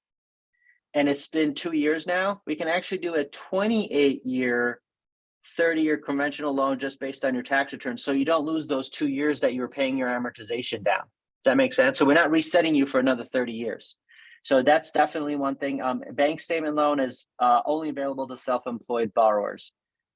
and it's been 2 years now, we can actually do a 28-year 30-year conventional loan just based on your tax return. So you don't lose those 2 years that you were paying your amortization down. Does that make sense? So we're not resetting you for another 30 years. So that's definitely one thing. Bank statement loan is only available to self-employed borrowers.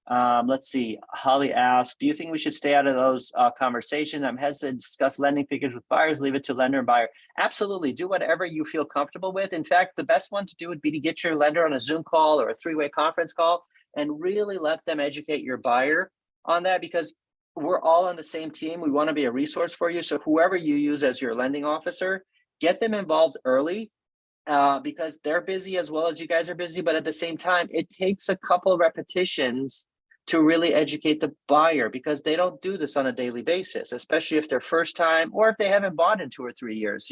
Let's see. Holly asked, do you think we should stay out of those conversations? I'm hesitant to discuss lending figures with buyers. Leave it to lender and buyer. Absolutely. Do whatever you feel comfortable with. In fact, the best one to do would be to get your lender on a Zoom call or a 3-way conference call and really let them educate your buyer on that, because we're all on the same team. We want to be a resource for you. So whoever you use as your lending officer, get them involved early because they're busy as well as you guys are busy. But at the same time, it takes a couple of repetitions to really educate the buyer because they don't do this on a daily basis, especially if they're first time or if they haven't bought in 2 or 3 years,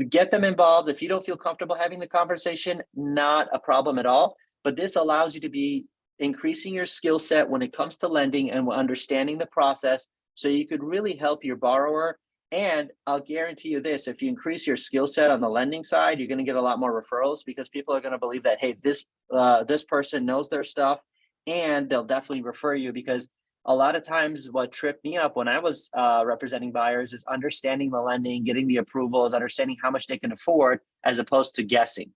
get them involved. If you don't feel comfortable having the conversation, not a problem at all. But this allows you to be increasing your skill set when it comes to lending and understanding the process so you could really help your borrower. And I'll guarantee you this, if you increase your skill set on the lending side, you're going to get a lot more referrals because people are going to believe that, hey, this person knows their stuff, and they'll definitely refer you. Because a lot of times what tripped me up when I was representing buyers is understanding the lending, getting the approvals, understanding how much they can afford as opposed to guessing.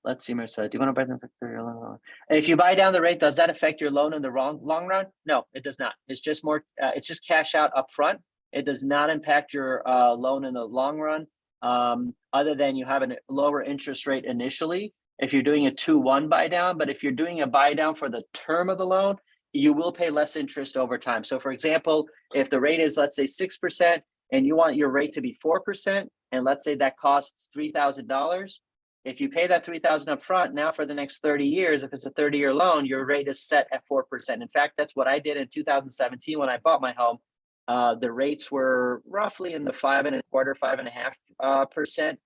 Let's see, Marissa, do you want to buy them for your loan? If you buy down the rate, does that affect your loan in the long run? No, it does not. It's just more, it's just cash out up front. It does not impact your loan in the long run, other than you have a lower interest rate initially if you're doing a 2-1 buy down. But if you're doing a buy down for the term of the loan, you will pay less interest over time. So for example, if the rate is, let's say 6% and you want your rate to be 4%, and let's say that costs $3,000, if you pay that $3,000 up front, now for the next 30 years, if it's a 30-year loan, your rate is set at 4%. In fact, that's what I did in 2017 when I bought my home. The rates were roughly in the 5.25%, 5.5%.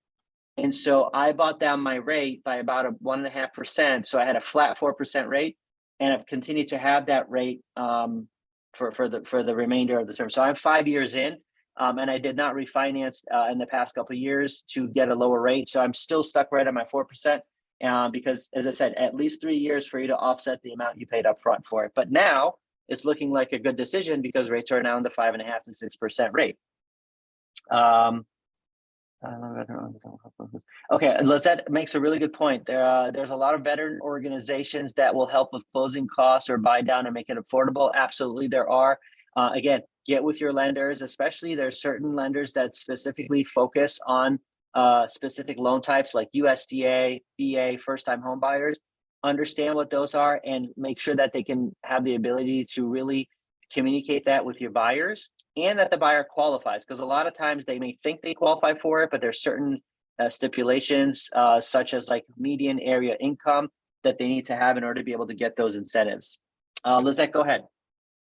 And so I bought down my rate by about 1.5%. So I had a flat 4% rate, and I've continued to have that rate for the remainder of the term. So I'm 5 years in. And I did not refinance in the past couple of years to get a lower rate. So I'm still stuck right at my 4% because, as I said, at least 3 years for you to offset the amount you paid up front for it. But now it's looking like a good decision because rates are now in the 5.5% to 6% rate. Okay, Lizette makes a really good point. There's a lot of veteran organizations that will help with closing costs or buy down and make it affordable. Absolutely, there are. Again, get with your lenders, especially there's certain lenders that specifically focus on specific loan types like USDA, VA, first-time home buyers. Understand what those are and make sure that they can have the ability to really communicate that with your buyers and that the buyer qualifies. Because a lot of times they may think they qualify for it, but there's certain stipulations, such as like median area income that they need to have in order to be able to get those incentives. Lizette, go ahead.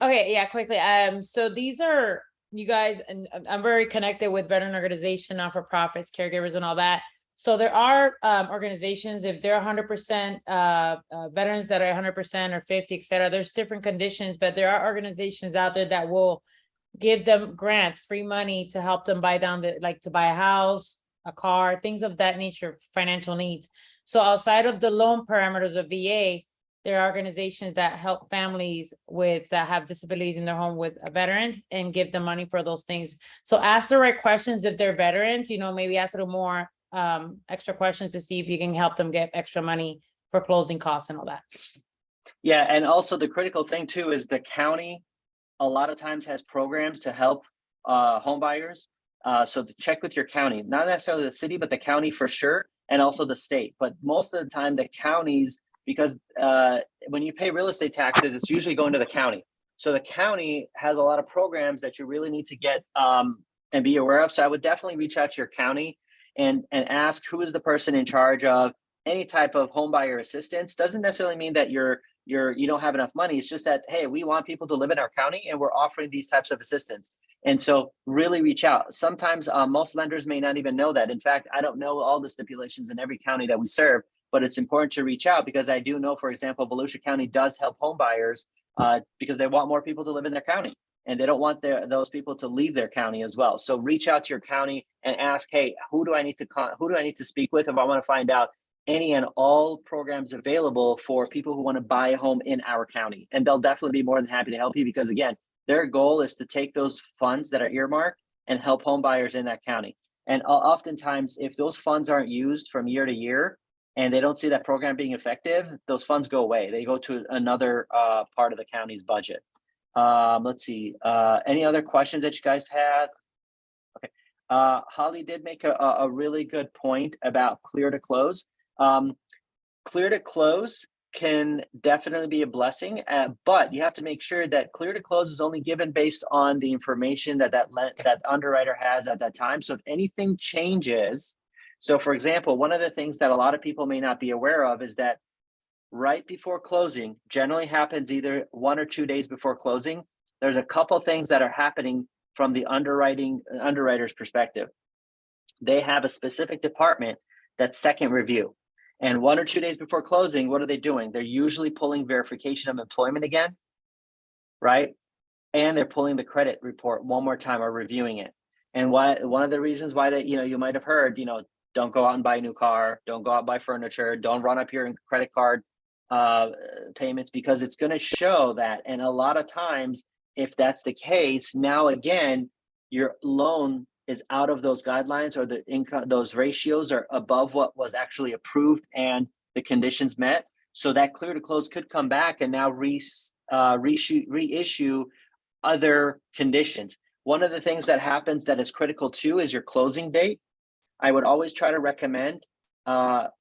Okay, yeah, quickly. So these are you guys, and I'm very connected with veteran organization, not-for-profits, caregivers, and all that. So there are organizations, if they're 100% veterans that are 100% or 50, et cetera, there's different conditions, but there are organizations out there that will give them grants, free money to help them buy down like to buy a house, a car, things of that nature, financial needs. So outside of the loan parameters of VA, there are organizations that help families with that have disabilities in their home with veterans and give them money for those things. So ask the right questions if they're veterans, maybe ask a little more extra questions to see if you can help them get extra money for closing costs and all that. Yeah, and also the critical thing too is the county a lot of times has programs to help home buyers. So to check with your county, not necessarily the city, but the county for sure, and also the state. But most of the time, the counties, because when you pay real estate taxes, it's usually going to the county. So the county has a lot of programs that you really need to get and be aware of. So I would definitely reach out to your county and ask who is the person in charge of any type of home buyer assistance. Doesn't necessarily mean that you don't have enough money. It's just that, hey, we want people to live in our county and we're offering these types of assistance. And so really reach out. Sometimes most lenders may not even know that. In fact, I don't know all the stipulations in every county that we serve, but it's important to reach out because I do know, for example, Volusia County does help home buyers because they want more people to live in their county and they don't want those people to leave their county as well. So reach out to your county and ask, hey, who do I need to speak with if I want to find out any and all programs available for people who want to buy a home in our county. And they'll definitely be more than happy to help you because, again, their goal is to take those funds that are earmarked and help home buyers in that county. And oftentimes, if those funds aren't used from year to year and they don't see that program being effective, those funds go away. They go to another part of the county's budget. Let's see. Any other questions that you guys had? Okay. Holly did make a really good point about clear to close. Clear to close can definitely be a blessing, but you have to make sure that clear to close is only given based on the information that underwriter has at that time. So if anything changes, so for example, one of the things that a lot of people may not be aware of is that right before closing generally happens either 1 or 2 days before closing. There's a couple things that are happening from the underwriter's perspective. They have a specific department that's second review. And 1 or 2 days before closing, what are they doing? They're usually pulling verification of employment again, right? And they're pulling the credit report one more time or reviewing it. And one of the reasons why that, you might have heard, don't go out and buy a new car, don't go out and buy furniture, don't run up your credit card payments, because it's going to show that. And a lot of times, if that's the case, now again, your loan is out of those guidelines, or the income, those ratios are above what was actually approved and the conditions met. So that clear to close could come back and now reissue other conditions. One of the things that happens that is critical too is your closing date. I would always try to recommend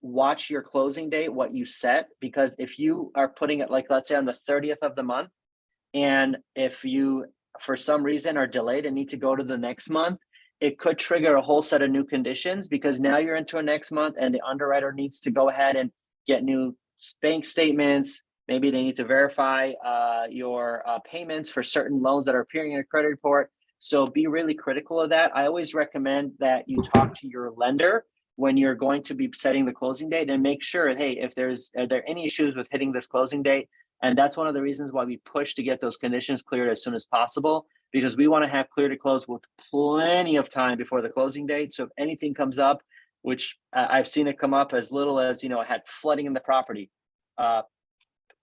watch your closing date, what you set, because if you are putting it like, let's say on the 30th of the month, and if you for some reason are delayed and need to go to the next month, it could trigger a whole set of new conditions, because now you're into a next month and the underwriter needs to go ahead and get new bank statements. Maybe they need to verify your payments for certain loans that are appearing in a credit report. So be really critical of that. I always recommend that you talk to your lender when you're going to be setting the closing date and make sure, hey, are there any issues with hitting this closing date? And that's one of the reasons why we push to get those conditions cleared as soon as possible, because we want to have clear to close with plenty of time before the closing date. So if anything comes up, which I've seen it come up as little as, I had flooding in the property.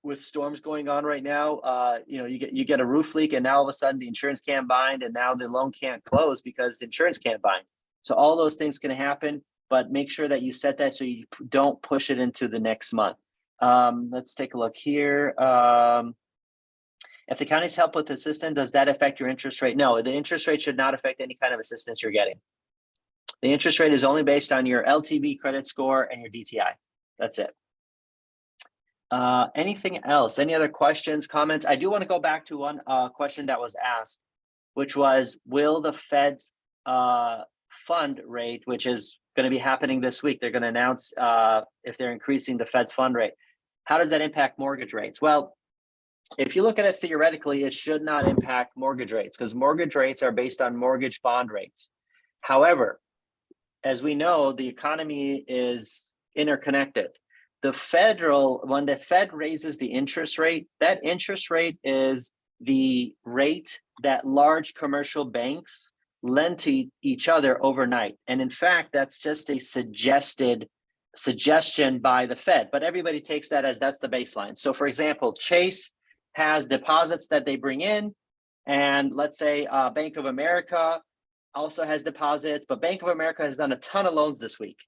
With storms going on right now, you get a roof leak, and now all of a sudden the insurance can't bind, and now the loan can't close because the insurance can't bind. So all those things can happen, but make sure that you set that so you don't push it into the next month. Let's take a look here. If the county's help with assistance, does that affect your interest rate? No, the interest rate should not affect any kind of assistance you're getting. The interest rate is only based on your LTV credit score and your DTI. That's it. Anything else? Any other questions, comments? I do want to go back to one question that was asked, which was, will the feds fund rate, which is going to be happening this week. They're going to announce if they're increasing the Fed's fund rate. How does that impact mortgage rates? Well, if you look at it theoretically, it should not impact mortgage rates because mortgage rates are based on mortgage bond rates. However, as we know, the economy is interconnected. When the Fed raises the interest rate, that interest rate is the rate that large commercial banks lend to each other overnight. And in fact, that's just a suggestion by the Fed, but everybody takes that as that's the baseline. So for example, Chase has deposits that they bring in, and let's say Bank of America also has deposits, but Bank of America has done a ton of loans this week.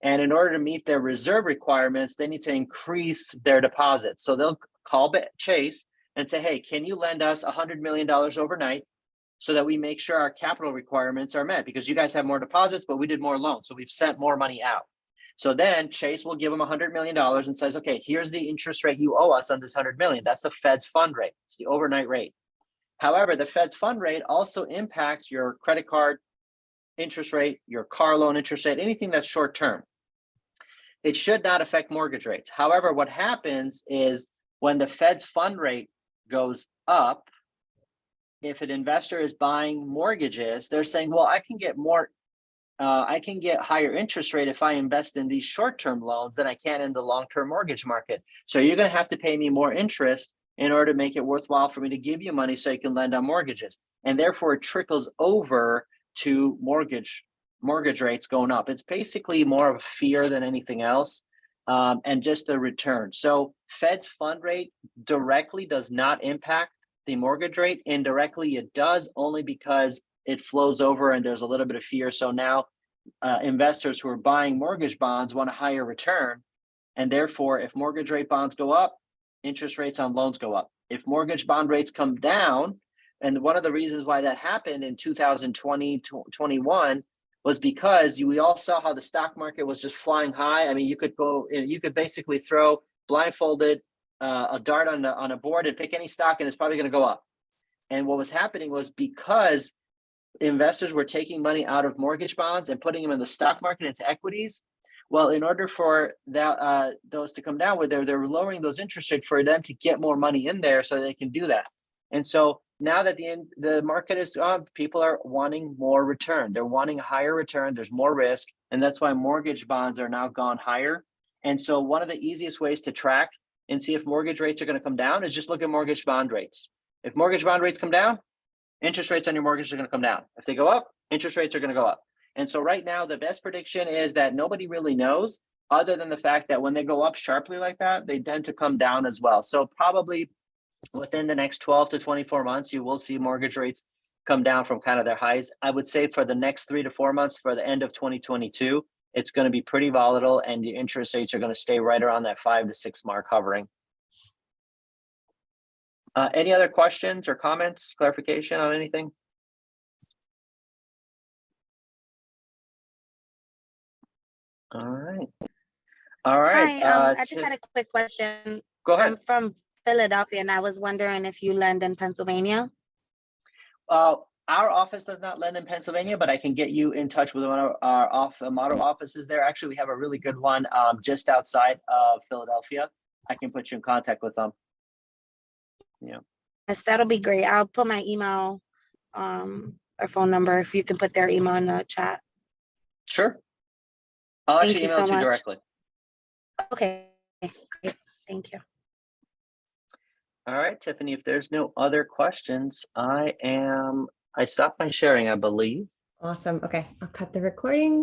And in order to meet their reserve requirements, they need to increase their deposits. So they'll call Chase and say, hey, can you lend us $100 million overnight so that we make sure our capital requirements are met? Because you guys have more deposits, but we did more loans. So we've sent more money out. So then Chase will give them $100 million and says, okay, here's the interest rate you owe us on this $100 million. That's the Fed's fund rate. It's the overnight rate. However, the Fed's fund rate also impacts your credit card interest rate, your car loan interest rate, anything that's short term. It should not affect mortgage rates. However, what happens is when the Fed's fund rate goes up, if an investor is buying mortgages, they're saying, well, I can get higher interest rate if I invest in these short-term loans than I can in the long-term mortgage market. So you're going to have to pay me more interest in order to make it worthwhile for me to give you money so you can lend on mortgages. And therefore it trickles over to mortgage rates going up. It's basically more of a fear than anything else, and just the return. So Fed's fund rate directly does not impact the mortgage rate. Indirectly it does, only because it flows over and there's a little bit of fear. So now investors who are buying mortgage bonds want a higher return. And therefore, if mortgage rate bonds go up, interest rates on loans go up. If mortgage bond rates come down, and one of the reasons why that happened in 2020, 21 was because we all saw how the stock market was just flying high. I mean, you could basically throw blindfolded a dart on a board and pick any stock and it's probably going to go up. And what was happening was because investors were taking money out of mortgage bonds and putting them in the stock market into equities. Well, in order for those to come down, they're lowering those interest rates for them to get more money in there so they can do that. And so now that the market is people are wanting more return. They're wanting a higher return. There's more risk. And that's why mortgage bonds are now gone higher. And so one of the easiest ways to track and see if mortgage rates are going to come down is just look at mortgage bond rates. If mortgage bond rates come down, interest rates on your mortgage are going to come down. If they go up, interest rates are going to go up. And so right now, the best prediction is that nobody really knows, other than the fact that when they go up sharply like that, they tend to come down as well. So probably within the next 12 to 24 months, you will see mortgage rates come down from kind of their highs. I would say for the next 3 to 4 months, for the end of 2022, it's going to be pretty volatile and the interest rates are going to stay right around that 5 to 6 mark hovering. Any other questions or comments, clarification on anything? All right. Hi, I just had a quick question. Go ahead. I'm from Philadelphia and I was wondering if you lend in Pennsylvania. Our office does not lend in Pennsylvania, but I can get you in touch with one of our model offices there. Actually, we have a really good one just outside of Philadelphia. I can put you in contact with them. Yeah. Yes, that'll be great. I'll put my email or phone number if you can put their email in the chat. Sure. I'll Thank actually you email it so to you much. directly. Okay, great. Thank you. All right, Tiffany, if there's no other questions, I stopped my sharing, I believe. Awesome. Okay, I'll cut the recording.